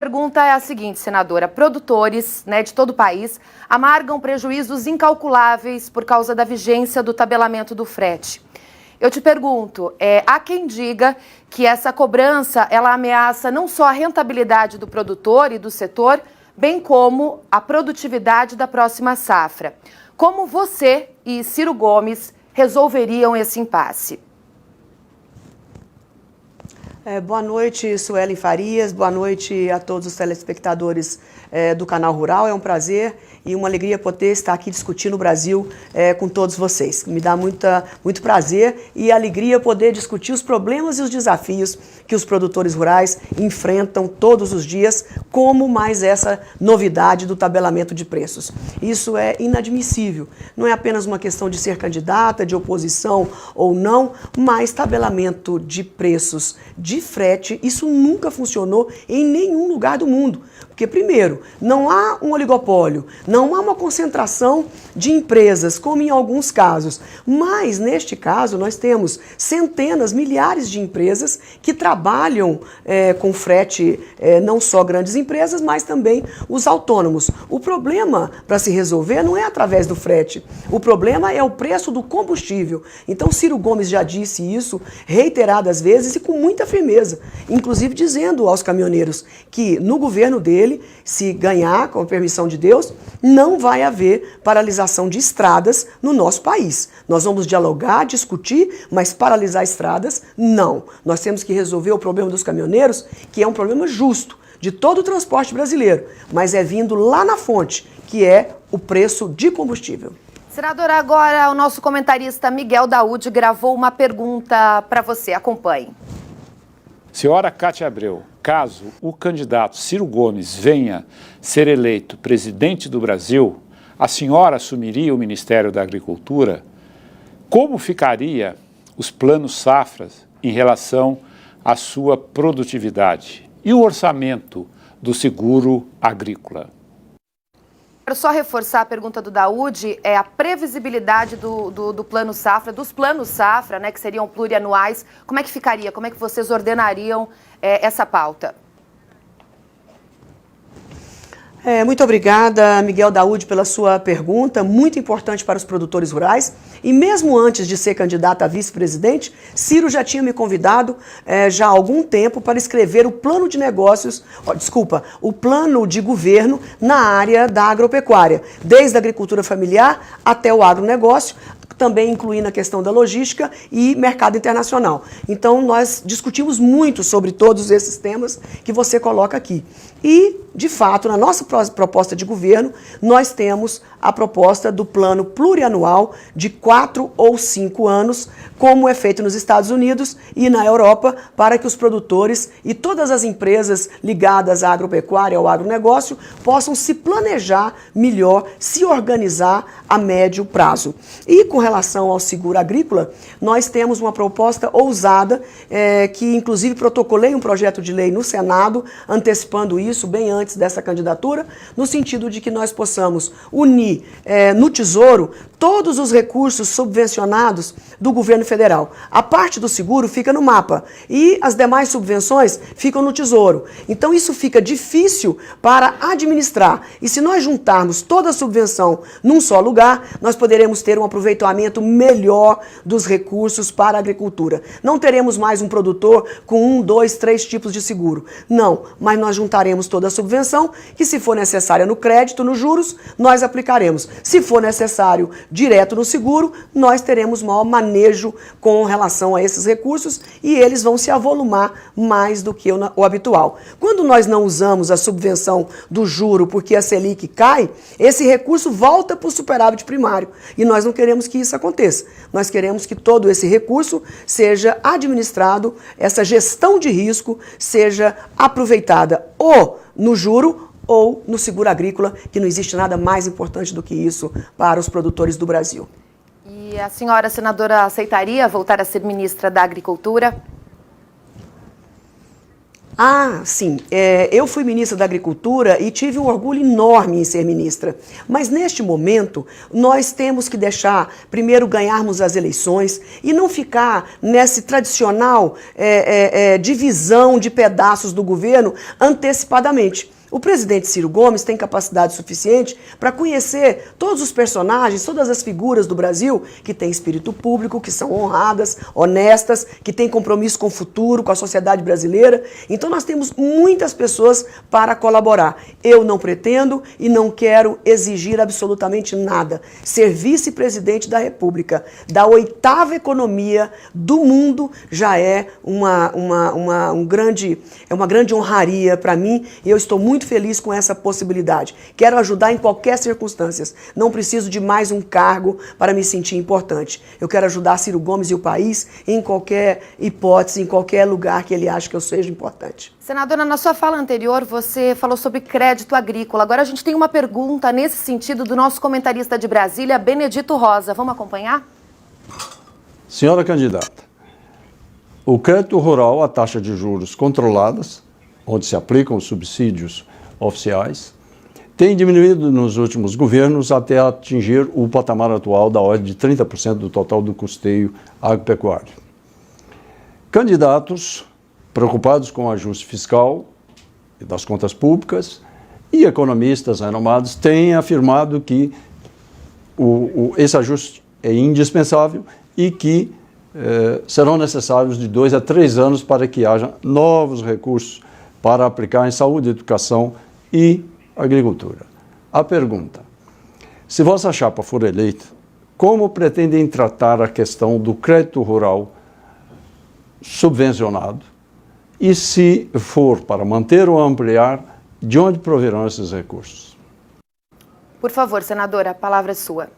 A pergunta é a seguinte, senadora. Produtores, de todo o país amargam prejuízos incalculáveis por causa da vigência do tabelamento do frete. Eu te pergunto, há quem diga que essa cobrança ela ameaça não só a rentabilidade do produtor e do setor, bem como a produtividade da próxima safra. Como você e Ciro Gomes resolveriam esse impasse? Boa noite, Suelen Farias. Boa noite a todos os telespectadores do Canal Rural. É um prazer e uma alegria poder estar aqui discutindo o Brasil com todos vocês. Me dá muito prazer e alegria poder discutir os problemas e os desafios que os produtores rurais enfrentam todos os dias, como mais essa novidade do tabelamento de preços. Isso é inadmissível. Não é apenas uma questão de ser candidata, de oposição ou não, mas tabelamento de preços de frete, isso nunca funcionou em nenhum lugar do mundo. Porque, primeiro, não há um oligopólio, não há uma concentração de empresas, como em alguns casos. Mas, neste caso, nós temos centenas, milhares de empresas que trabalham com frete, não só grandes empresas, mas também os autônomos. O problema para se resolver não é através do frete. O problema é o preço do combustível. Então, Ciro Gomes já disse isso reiteradas vezes e com muita firmeza, inclusive dizendo aos caminhoneiros que no governo dele, se ganhar, com a permissão de Deus, não vai haver paralisação de estradas no nosso país. Nós vamos dialogar, discutir, mas paralisar estradas, não. Nós temos que resolver o problema dos caminhoneiros, que é um problema justo de todo o transporte brasileiro, mas é vindo lá na fonte, que é o preço de combustível. Senadora, agora o nosso comentarista Miguel Daúde gravou uma pergunta para você. Acompanhe. Senhora Cátia Abreu, caso o candidato Ciro Gomes venha ser eleito presidente do Brasil, a senhora assumiria o Ministério da Agricultura? Como ficariam os planos safras em relação à sua produtividade? E o orçamento do seguro agrícola? Quero só reforçar a pergunta do Daúde, a previsibilidade do plano safra, dos planos safra, que seriam plurianuais, como é que ficaria? Como é que vocês ordenariam essa pauta? Muito obrigada, Miguel Daúde, pela sua pergunta, muito importante para os produtores rurais. E mesmo antes de ser candidata a vice-presidente, Ciro já tinha me convidado já há algum tempo para escrever o plano de negócios, o plano de governo na área da agropecuária, desde a agricultura familiar até o agronegócio, também incluindo a questão da logística e mercado internacional. Então, nós discutimos muito sobre todos esses temas que você coloca aqui. E, de fato, na nossa proposta de governo, nós temos a proposta do plano plurianual de 4 ou 5 anos, como é feito nos Estados Unidos e na Europa, para que os produtores e todas as empresas ligadas à agropecuária, ao agronegócio, possam se planejar melhor, se organizar a médio prazo. E com relação ao seguro agrícola, nós temos uma proposta ousada, que inclusive protocolei um projeto de lei no Senado, antecipando isso bem antes dessa candidatura, no sentido de que nós possamos unir no Tesouro todos os recursos subvencionados do governo federal. A parte do seguro fica no mapa e as demais subvenções ficam no Tesouro. Então isso fica difícil para administrar. E se nós juntarmos toda a subvenção num só lugar, nós poderemos ter um aproveitamento melhor dos recursos para a agricultura. Não teremos mais um produtor com 1, 2, 3 tipos de seguro. Não, mas nós juntaremos toda a subvenção, que se for necessária no crédito, nos juros, nós aplicaremos. Se for necessário direto no seguro, nós teremos maior manejo com relação a esses recursos e eles vão se avolumar mais do que o habitual. Quando nós não usamos a subvenção do juro porque a Selic cai, esse recurso volta para o superávit primário e nós não queremos que isso aconteça. Nós queremos que todo esse recurso seja administrado, essa gestão de risco seja aproveitada ou no juro ou no seguro agrícola, que não existe nada mais importante do que isso para os produtores do Brasil. E a senhora senadora aceitaria voltar a ser ministra da Agricultura? Ah, sim. Eu fui ministra da Agricultura e tive um orgulho enorme em ser ministra. Mas neste momento, nós temos que deixar, primeiro, ganharmos as eleições e não ficar nessa tradicional divisão de pedaços do governo antecipadamente. O presidente Ciro Gomes tem capacidade suficiente para conhecer todos os personagens, todas as figuras do Brasil que têm espírito público, que são honradas, honestas, que têm compromisso com o futuro, com a sociedade brasileira. Então nós temos muitas pessoas para colaborar. Eu não pretendo e não quero exigir absolutamente nada. Ser vice-presidente da República, da 8ª economia do mundo, já é uma grande honraria para mim e eu estou muito feliz com essa possibilidade. Quero ajudar em qualquer circunstância. Não preciso de mais um cargo para me sentir importante. Eu quero ajudar Ciro Gomes e o país em qualquer hipótese, em qualquer lugar que ele ache que eu seja importante. Senadora, na sua fala anterior, você falou sobre crédito agrícola. Agora a gente tem uma pergunta nesse sentido do nosso comentarista de Brasília, Benedito Rosa. Vamos acompanhar? Senhora candidata, o crédito rural a taxa de juros controladas, onde se aplicam os subsídios oficiais, tem diminuído nos últimos governos até atingir o patamar atual da ordem de 30% do total do custeio agropecuário. Candidatos preocupados com o ajuste fiscal e das contas públicas e economistas renomados têm afirmado que esse ajuste é indispensável e que serão necessários de 2 a 3 anos para que haja novos recursos para aplicar em saúde, educação e agricultura. A pergunta: se vossa chapa for eleita, como pretendem tratar a questão do crédito rural subvencionado? E se for para manter ou ampliar, de onde proverão esses recursos? Por favor, senadora, a palavra é sua.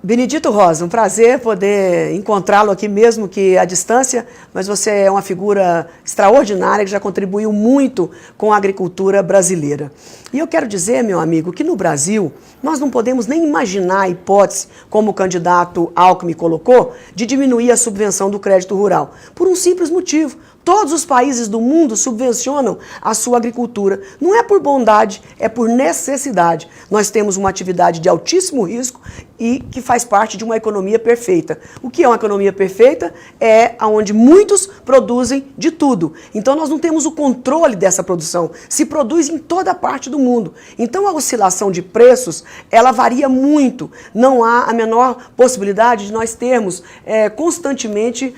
Benedito Rosa, um prazer poder encontrá-lo aqui mesmo que à distância, mas você é uma figura extraordinária que já contribuiu muito com a agricultura brasileira. E eu quero dizer, meu amigo, que no Brasil nós não podemos nem imaginar a hipótese, como o candidato Alckmin colocou, de diminuir a subvenção do crédito rural, por um simples motivo. Todos os países do mundo subvencionam a sua agricultura. Não é por bondade, é por necessidade. Nós temos uma atividade de altíssimo risco e que faz parte de uma economia perfeita. O que é uma economia perfeita? É onde muitos produzem de tudo. Então nós não temos o controle dessa produção. Se produz em toda parte do mundo. Então a oscilação de preços, ela varia muito. Não há a menor possibilidade de nós termos constantemente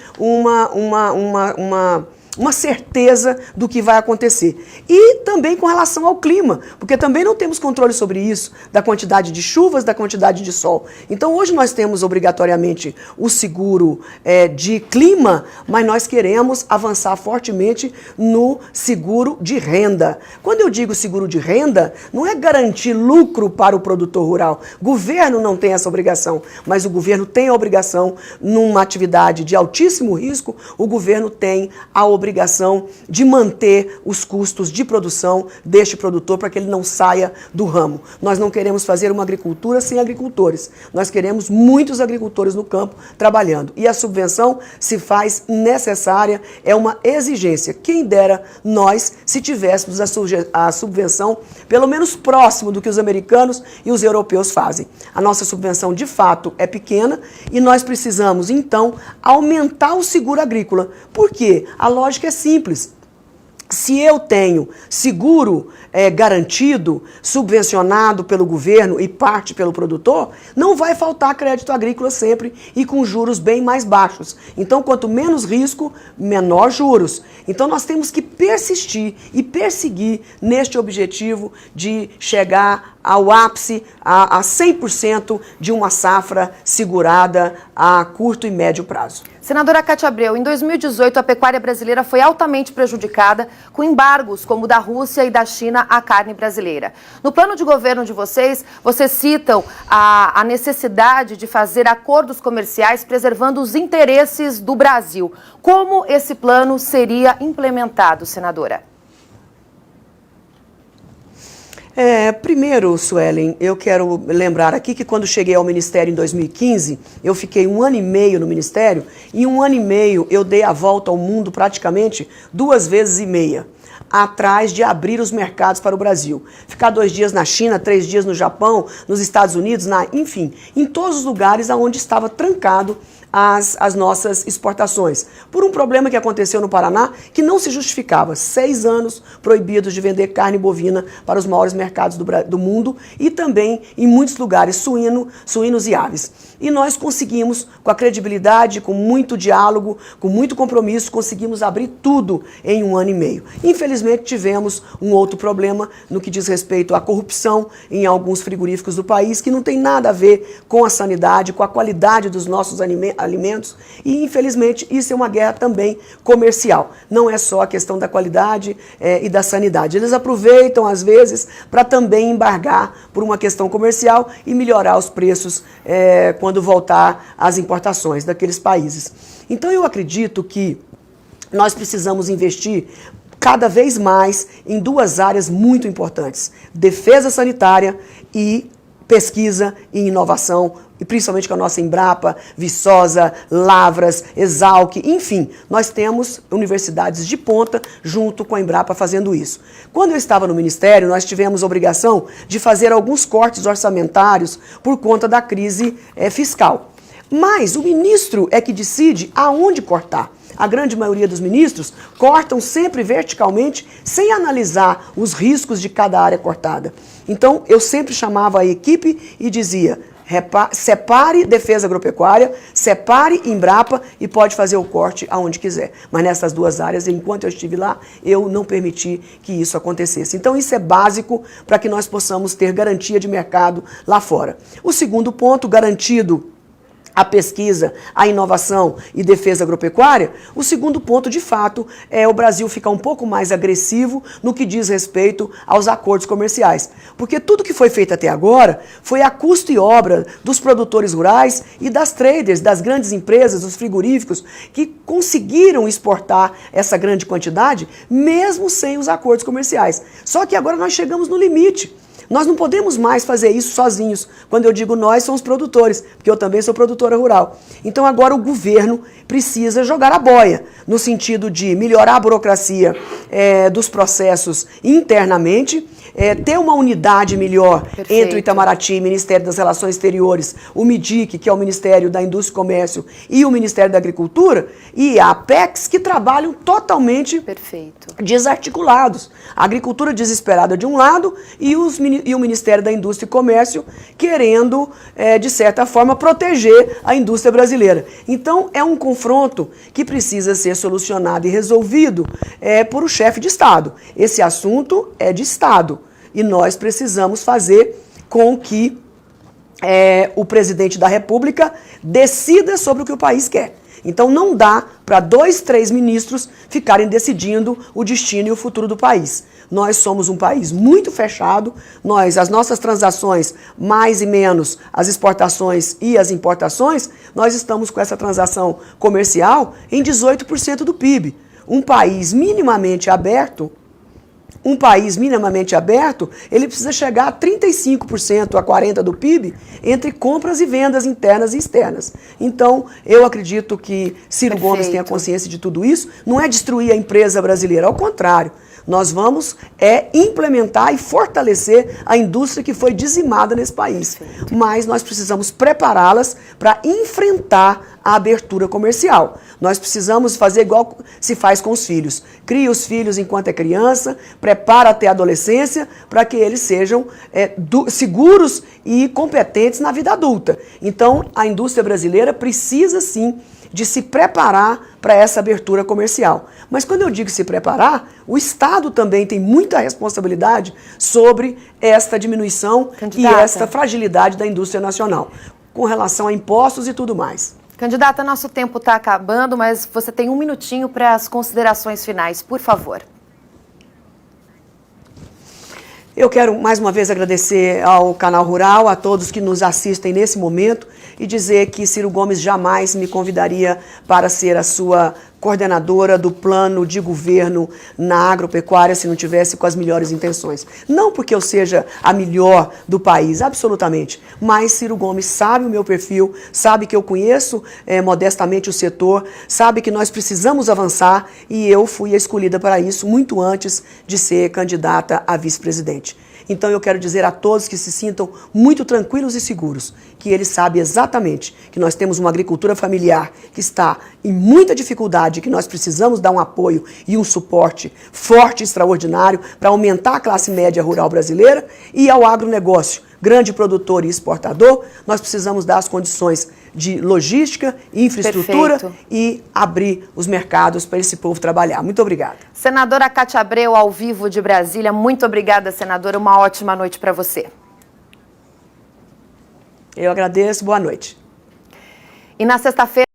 uma certeza do que vai acontecer. E também com relação ao clima, porque também não temos controle sobre isso, da quantidade de chuvas, da quantidade de sol. Então hoje nós temos obrigatoriamente o seguro de clima, mas nós queremos avançar fortemente no seguro de renda. Quando eu digo seguro de renda, não é garantir lucro para o produtor rural. O governo não tem essa obrigação, mas o governo tem a obrigação, numa atividade de altíssimo risco, o governo tem a obrigação de manter os custos de produção deste produtor para que ele não saia do ramo. Nós não queremos fazer uma agricultura sem agricultores. Nós queremos muitos agricultores no campo trabalhando. E a subvenção se faz necessária, é uma exigência. Quem dera nós, se tivéssemos a subvenção pelo menos próximo do que os americanos e os europeus fazem. A nossa subvenção, de fato, é pequena e nós precisamos, então, aumentar o seguro agrícola. Por quê? A lógica é simples. Se eu tenho seguro garantido, subvencionado pelo governo e parte pelo produtor, não vai faltar crédito agrícola sempre e com juros bem mais baixos. Então, quanto menos risco, menor juros. Então, nós temos que persistir e perseguir neste objetivo de chegar ao ápice, a 100% de uma safra segurada a curto e médio prazo. Senadora Cátia Abreu, em 2018 a pecuária brasileira foi altamente prejudicada com embargos como o da Rússia e da China à carne brasileira. No plano de governo de vocês citam a necessidade de fazer acordos comerciais preservando os interesses do Brasil. Como esse plano seria implementado, senadora? Primeiro, Suelen, eu quero lembrar aqui que quando cheguei ao Ministério em 2015, eu fiquei 1 ano e meio no Ministério, e 1 ano e meio eu dei a volta ao mundo praticamente 2 vezes e meia, atrás de abrir os mercados para o Brasil. Ficar 2 dias na China, 3 dias no Japão, nos Estados Unidos, enfim, em todos os lugares onde estava trancado as nossas exportações, por um problema que aconteceu no Paraná que não se justificava. 6 anos proibidos de vender carne bovina para os maiores mercados do mundo e também em muitos lugares suínos e aves. E nós conseguimos, com a credibilidade, com muito diálogo, com muito compromisso, conseguimos abrir tudo em 1 ano e meio. Infelizmente tivemos um outro problema no que diz respeito à corrupção em alguns frigoríficos do país, que não tem nada a ver com a sanidade, com a qualidade dos nossos alimentos, e infelizmente isso é uma guerra também comercial. Não é só a questão da qualidade e da sanidade. Eles aproveitam às vezes para também embargar por uma questão comercial e melhorar os preços quando voltar às importações daqueles países. Então eu acredito que nós precisamos investir cada vez mais em 2 áreas muito importantes: defesa sanitária e pesquisa e inovação, e principalmente com a nossa Embrapa, Viçosa, Lavras, Exalc, enfim, nós temos universidades de ponta junto com a Embrapa fazendo isso. Quando eu estava no Ministério, nós tivemos a obrigação de fazer alguns cortes orçamentários por conta da crise fiscal. Mas o ministro é que decide aonde cortar. A grande maioria dos ministros cortam sempre verticalmente, sem analisar os riscos de cada área cortada. Então, eu sempre chamava a equipe e dizia: separe defesa agropecuária, separe Embrapa e pode fazer o corte aonde quiser. Mas nessas 2 áreas, enquanto eu estive lá, eu não permiti que isso acontecesse. Então isso é básico para que nós possamos ter garantia de mercado lá fora. O segundo ponto, garantido a pesquisa, a inovação e defesa agropecuária, o segundo ponto, de fato, é o Brasil ficar um pouco mais agressivo no que diz respeito aos acordos comerciais. Porque tudo que foi feito até agora foi a custo e obra dos produtores rurais e das traders, das grandes empresas, dos frigoríficos, que conseguiram exportar essa grande quantidade, mesmo sem os acordos comerciais. Só que agora nós chegamos no limite. Nós não podemos mais fazer isso sozinhos. Quando eu digo nós, são os produtores, porque eu também sou produtora rural. Então agora o governo precisa jogar a boia, no sentido de melhorar a burocracia dos processos internamente, ter uma unidade melhor entre o Itamaraty, Ministério das Relações Exteriores, o MIDIC, que é o Ministério da Indústria e Comércio, e o Ministério da Agricultura, e a Apex, que trabalham totalmente desarticulados. A agricultura desesperada de um lado e o Ministério da Indústria e Comércio querendo, de certa forma, proteger a indústria brasileira. Então, é um confronto que precisa ser solucionado e resolvido por o chefe de Estado. Esse assunto é de Estado e nós precisamos fazer com que o presidente da República decida sobre o que o país quer. Então não dá para 2, 3 ministros ficarem decidindo o destino e o futuro do país. Nós somos um país muito fechado, as nossas transações, mais e menos as exportações e as importações, nós estamos com essa transação comercial em 18% do PIB. Um país minimamente aberto, ele precisa chegar a 35% a 40% do PIB entre compras e vendas internas e externas. Então, eu acredito que Ciro Gomes tenha consciência de tudo isso. Não é destruir a empresa brasileira, ao contrário. Nós vamos implementar e fortalecer a indústria que foi dizimada nesse país. Mas nós precisamos prepará-las para enfrentar a abertura comercial. Nós precisamos fazer igual se faz com os filhos. Cria os filhos enquanto é criança, prepara até a adolescência para que eles sejam seguros e competentes na vida adulta. Então, a indústria brasileira precisa sim de se preparar para essa abertura comercial. Mas quando eu digo se preparar, o Estado também tem muita responsabilidade sobre esta diminuição e esta fragilidade da indústria nacional, com relação a impostos e tudo mais. Candidata, nosso tempo está acabando, mas você tem 1 minutinho para as considerações finais, por favor. Eu quero mais uma vez agradecer ao Canal Rural, a todos que nos assistem nesse momento. e dizer que Ciro Gomes jamais me convidaria para ser a sua coordenadora do plano de governo na agropecuária se não tivesse com as melhores intenções. Não porque eu seja a melhor do país, absolutamente, mas Ciro Gomes sabe o meu perfil, sabe que eu conheço modestamente o setor, sabe que nós precisamos avançar e eu fui a escolhida para isso muito antes de ser candidata a vice-presidente. Então eu quero dizer a todos que se sintam muito tranquilos e seguros, que ele sabe exatamente que nós temos uma agricultura familiar que está em muita dificuldade, que nós precisamos dar um apoio e um suporte forte e extraordinário para aumentar a classe média rural brasileira, e ao agronegócio, grande produtor e exportador, nós precisamos dar as condições de logística, infraestrutura. Perfeito. E abrir os mercados para esse povo trabalhar. Muito obrigada. Senadora Cátia Abreu, ao vivo de Brasília. Muito obrigada, senadora. Uma ótima noite para você. Eu agradeço. Boa noite. E na sexta-feira...